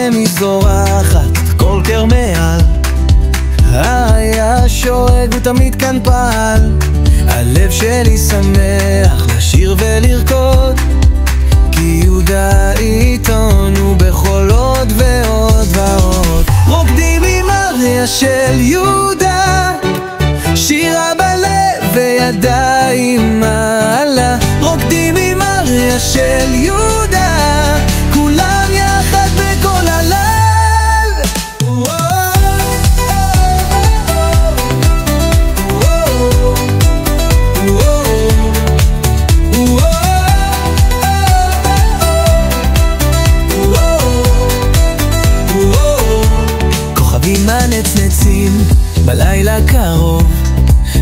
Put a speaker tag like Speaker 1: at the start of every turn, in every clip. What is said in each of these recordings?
Speaker 1: השמש זורחת כל קרמל, היה שואג ותמיד כאן פעל. הלב שלי שמח לשיר ולרקוד, כי יהודה איתנו בכל עוד ועוד ועוד. רוקדים עם אריה של יהודה, שירה בלב וידיים מעלה. רוקדים עם אריה של יהודה, כולם יחד בכל הלל. כוכבים הנצנצים בלילה קרוב,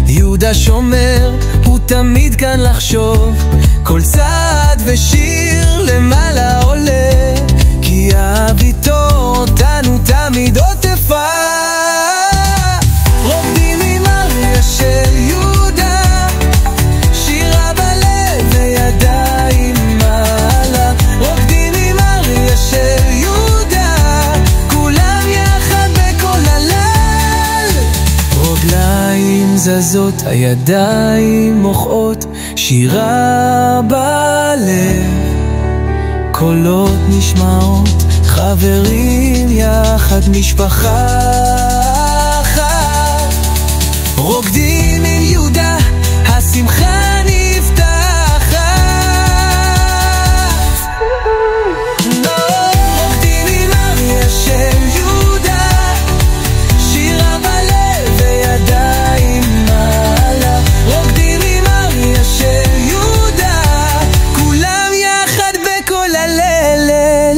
Speaker 1: יהודה שומר, הוא תמיד כאן לחשוב. כל צעד ושיר למעלה עולה, כי אהביתו אותנו תמיד עוטפה. רוקדים עם אריה של יהודה, שירה בלב וידיים מעלה. רוקדים עם אריה של יהודה, כולם יחד בכל הלל. רגליים זזות, הידיים מוחאות, שירה בלב, קולות נשמעות, חברים יחד, משפחה אחת. רוקדים עם יהודה, השמחה נפתחת. רוקדים עם אריה של יהודה, שירה בלב וידיים מעלה. רוקדים עם אריה של יהודה, כולם יחד בכל הלל.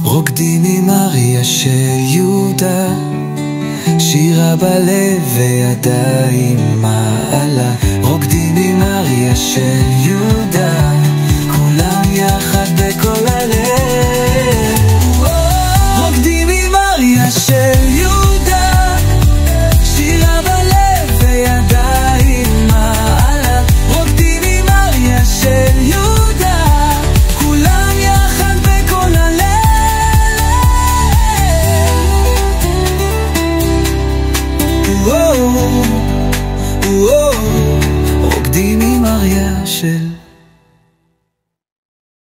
Speaker 1: רוקדים עם אריה של יהודה, שירה בלב וידיים מעלה. רוקדים עם אריה של יהודה, כולם יחד בכל הלב. רוקדים עם אריה של יהודה, שירה בלב וידיים מעלה. רוקדים עם אריה של יהודה, כולם יחד בכל הלב. רוקדים עם אריה של